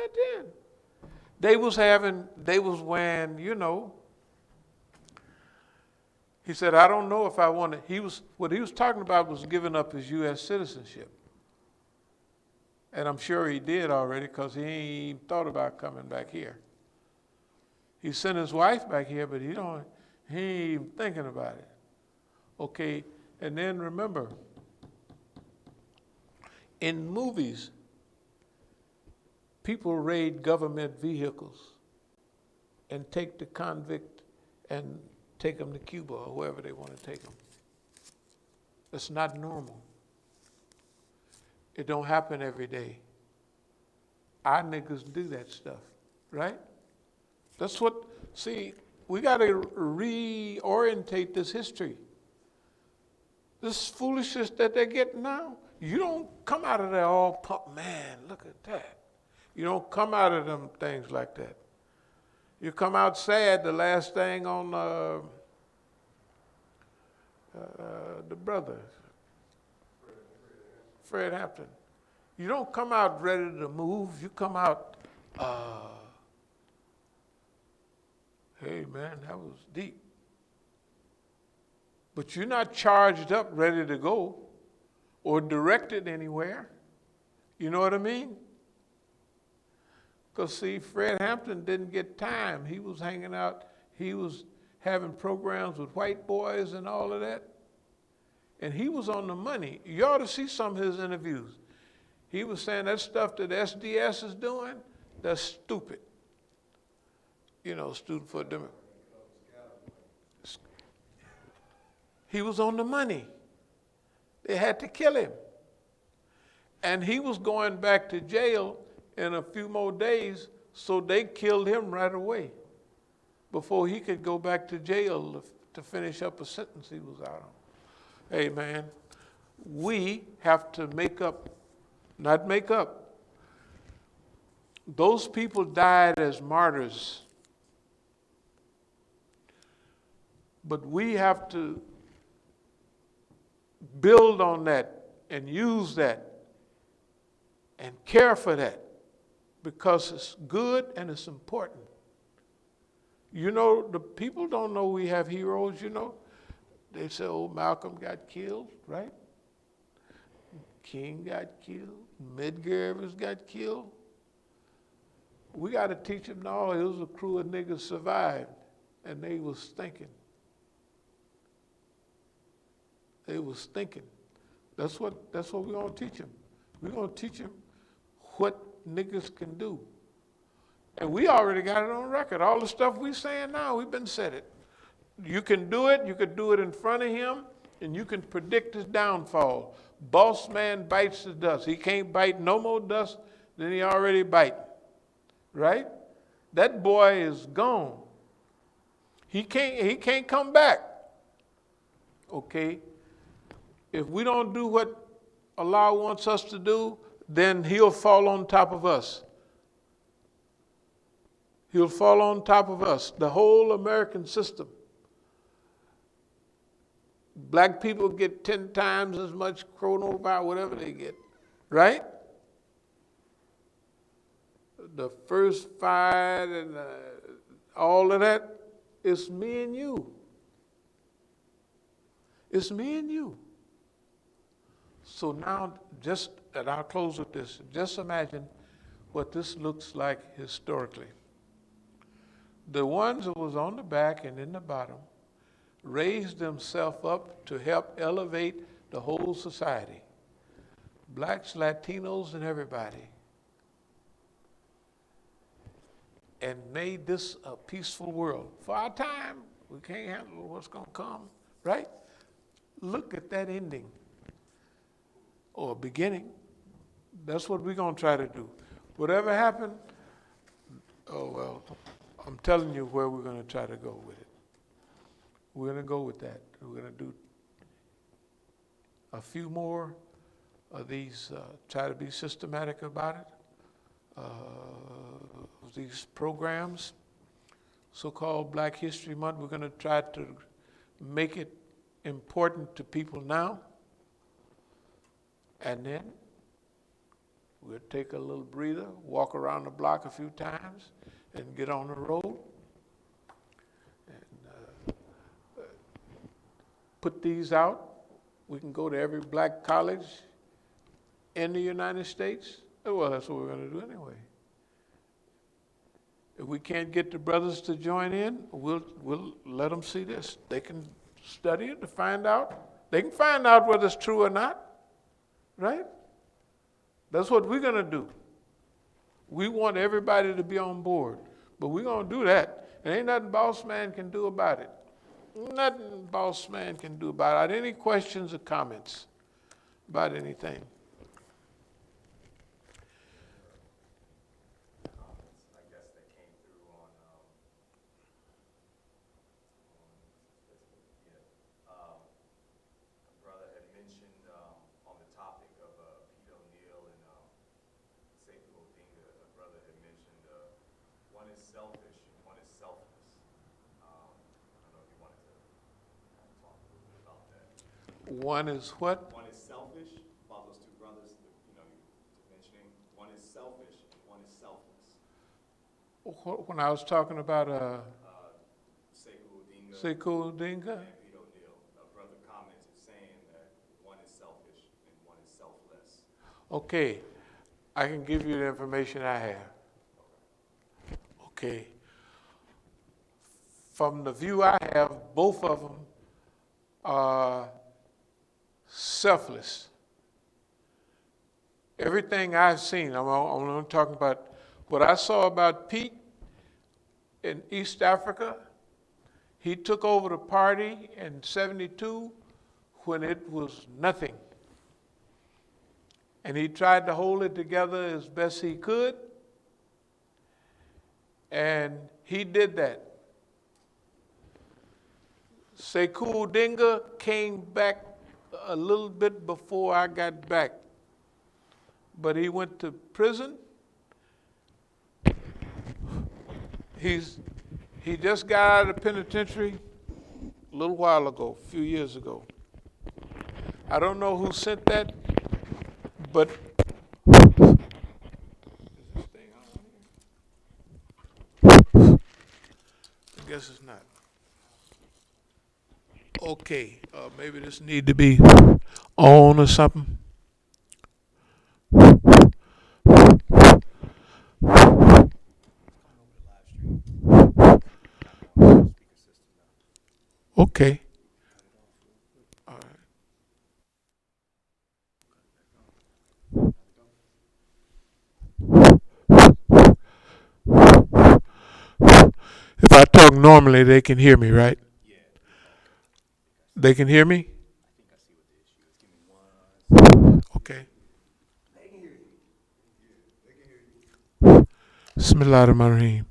back then. They was wearing, he said, I don't know if I want to, what he was talking about was giving up his U.S. citizenship. And I'm sure he did already because he ain't thought about coming back here. He sent his wife back here, but he ain't even thinking about it. Okay, and then remember, in movies, people raid government vehicles and take the convict and take them to Cuba or wherever they want to take them. It's not normal. It don't happen every day. Our niggas do that stuff, right? That's what, see, we got to reorientate this history. This foolishness that they're getting now, you don't come out of there all pumped, man, look at that. You don't come out of them things like that. You come out sad, the last thing on the brother, Fred Hampton. You don't come out ready to move. You come out, hey man, that was deep. But you're not charged up, ready to go, or directed anywhere. You know what I mean? Because see, Fred Hampton didn't get time. He was hanging out, he was having programs with white boys and all of that. And he was on the money. You ought to see some of his interviews. He was saying that stuff that SDS is doing, that's stupid. Student for Democrat. He was on the money. They had to kill him. And he was going back to jail in a few more days, so they killed him right away before he could go back to jail to finish up a sentence he was out on. Hey, man, we have to not make up. Those people died as martyrs. But we have to build on that and use that and care for that because it's good and it's important. The people don't know we have heroes, They say, oh, Malcolm got killed, right? King got killed. Medgar Evers got killed. We got to teach them, no, it was a crew of niggas survived, and they was thinking. They was thinking. That's what we're going to teach them. We're going to teach them what niggas can do. And we already got it on record. All the stuff we saying now, we've been said it. You can do it. You could do it in front of him, and you can predict his downfall. Boss man bites the dust. He can't bite no more dust than he already bite. Right? That boy is gone. He can't come back. Okay? If we don't do what Allah wants us to do, then he'll fall on top of us. He'll fall on top of us. The whole American system. Black people get 10 times as much coronavirus, whatever they get, right? The first fight and all of that, it's me and you. It's me and you. So now, and I'll close with this, just imagine what this looks like historically. The ones that was on the back and in the bottom raised themselves up to help elevate the whole society. Blacks, Latinos, and everybody. And made this a peaceful world. For our time, we can't handle what's going to come, right? Look at that ending. Or beginning. That's what we're going to try to do. Whatever happened, oh well, I'm telling you where we're going to try to go with it. We're going to go with that. We're going to do a few more of these, try to be systematic about it. These programs, so-called Black History Month, we're going to try to make it important to people now. And then We'll take a little breather, walk around the block a few times, and get on the road. And put these out. We can go to every black college in the United States. Well, that's what we're going to do anyway. If we can't get the brothers to join in, we'll let them see this. They can study it to find out. They can find out whether it's true or not, right? That's what we're going to do. We want everybody to be on board, but we're going to do that. And ain't nothing boss man can do about it. Nothing boss man can do about it. Any questions or comments about anything? One is what? One is selfish, about those two brothers, you're mentioning. One is selfish and one is selfless. When I was talking about Sekou Dinga, and Pete O'Neill, brother commented saying that one is selfish and one is selfless. okay, I can give you the information I have. Okay. From the view I have, both of them are selfless. Everything I've seen, I'm only talking about what I saw about Pete in East Africa. He took over the party in '72 when it was nothing. And he tried to hold it together as best he could. And he did that. Sekou Dinga came back a little bit before I got back, but he went to prison. He just got out of the penitentiary a little while ago, a few years ago. I don't know who sent that, but is this thing on here? I guess it's not. Okay, maybe this need to be on or something. Okay. All right. If I talk normally, they can hear me, right? They can hear me? Okay. Bismillahirrahmanirrahim.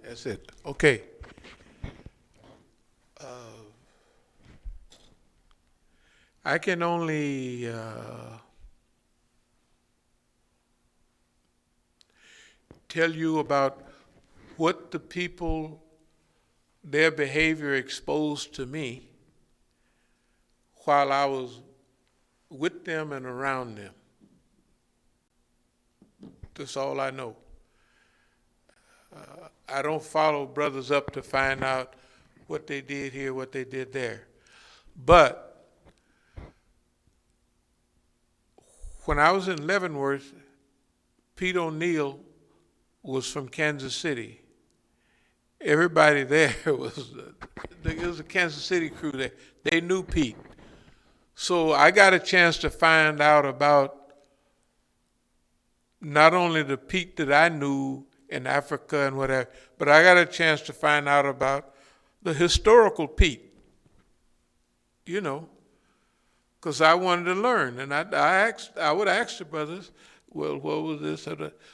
That's it. Okay. I can only tell you about what the people, their behavior exposed to me while I was with them and around them. That's all I know. I don't follow brothers up to find out what they did here, what they did there. But when I was in Leavenworth, Pete O'Neill was from Kansas City. Everybody there it was a Kansas City crew there. They knew Pete. So I got a chance to find out about not only the Pete that I knew in Africa and whatever, but I got a chance to find out about the historical Pete, because I wanted to learn. And I would ask the brothers, well, what was this?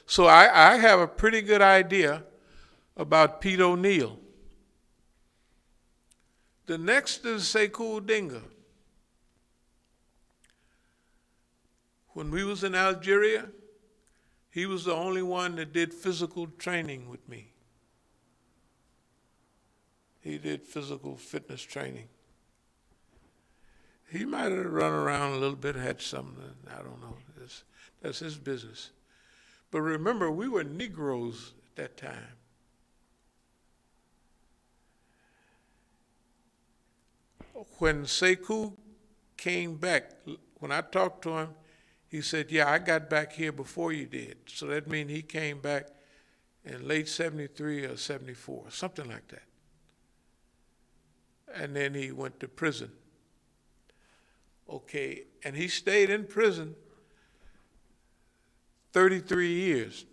So I have a pretty good idea about Pete O'Neill. The next is Sekou Dinga. When we was in Algeria, He was the only one that did physical training with me. He did physical fitness training. He might have run around a little bit, had something, I don't know. That's his business. But remember, we were Negroes at that time. When Sekou came back, when I talked to him, he said, yeah, I got back here before you did. So that means he came back in late 73 or 74, something like that. And then he went to prison. Okay, and he stayed in prison 33 years.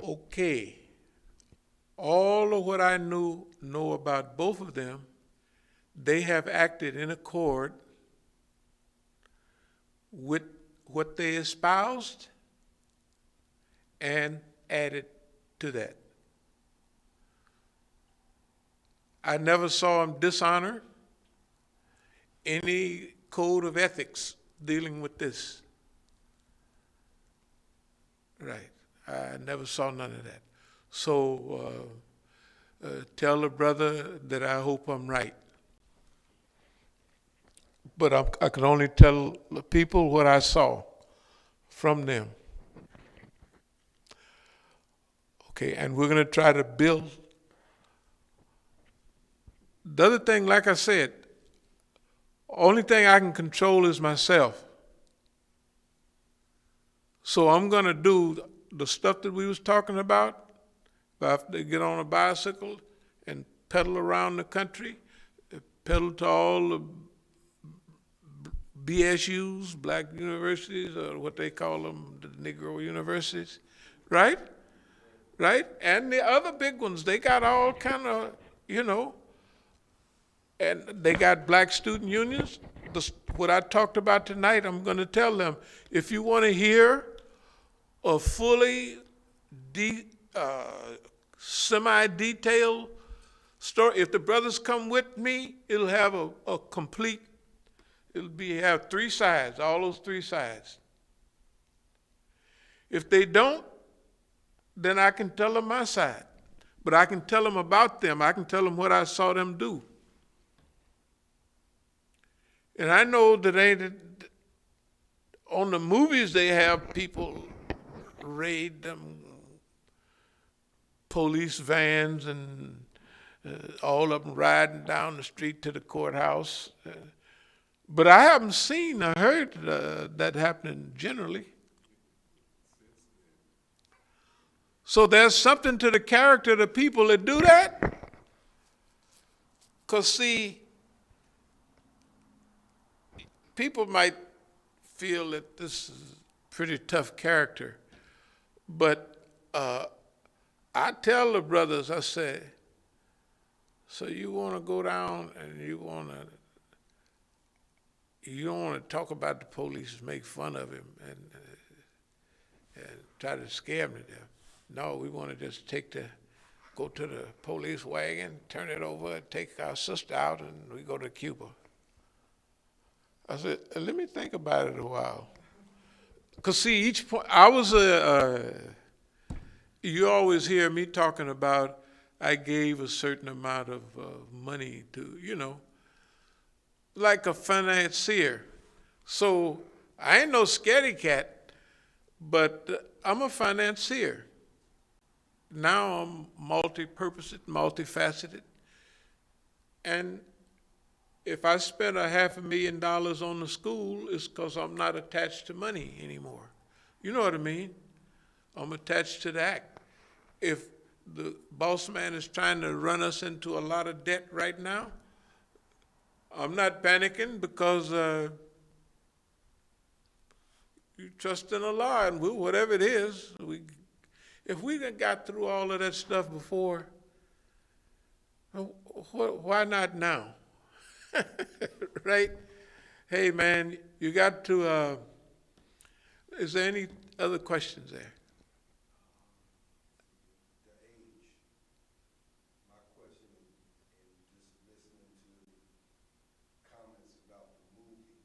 Okay, all of what I know about both of them, they have acted in accord with what they espoused and added to that. I never saw them dishonor any code of ethics dealing with this. Right. I never saw none of that. So tell the brother that I hope I'm right. But I can only tell the people what I saw from them. Okay, and we're going to try to build. The other thing, like I said, only thing I can control is myself. So I'm going to do the stuff that we was talking about. If I have to get on a bicycle and pedal around the country, pedal to all the BSUs, black universities, or what they call them, the Negro universities, right? Right? And the other big ones, they got all kind of, and they got black student unions. What I talked about tonight, I'm going to tell them, if you want to hear a fully semi-detailed story, if the brothers come with me, it'll have a complete, have 3 sides, all those 3 sides. If they don't, then I can tell them my side. But I can tell them about them. I can tell them what I saw them do. And I know that on the movies they have people raid them, police vans, and all of them riding down the street to the courthouse. But I haven't seen or heard that happening generally. So there's something to the character of the people that do that. Because, see, people might feel that this is pretty tough character. But I tell the brothers, I say, so you want to go down and you don't want to talk about the police, make fun of him, and try to scare him to death. No, we want to just go to the police wagon, turn it over, take our sister out, and we go to Cuba. I said, let me think about it a while. Because see, each point, you always hear me talking about, I gave a certain amount of money to, like a financier. So I ain't no scaredy cat, but I'm a financier. Now I'm multi-purposed, multifaceted. And if I spend $500,000 on the school, it's because I'm not attached to money anymore. You know what I mean? I'm attached to the act. If the boss man is trying to run us into a lot of debt right now, I'm not panicking because you trust in Allah, and whatever it is, if we got through all of that stuff before, why not now? Right? Hey, man, you got to, is there any other questions there? The age. My question is, just listening to comments about the movie,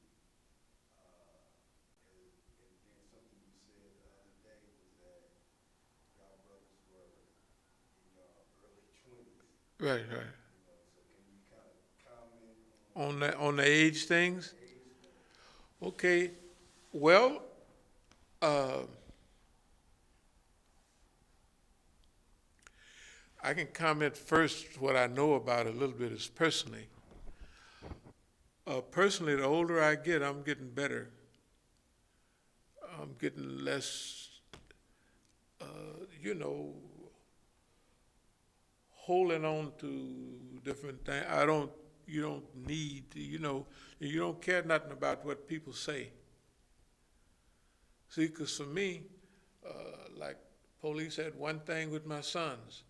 Right, right. So can you kind of comment On the age things? on age thing? Okay, well, uh, I can comment first what I know about it a little bit is personally. Personally, the older I get, I'm getting better. I'm getting less, you know, holding on to different things. You don't need, you don't care nothing about what people say. See, because for me, like police had one thing with my sons,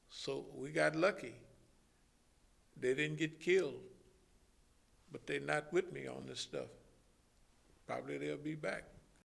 so we got lucky. They didn't get killed, but they're not with me on this stuff. Probably they'll be back.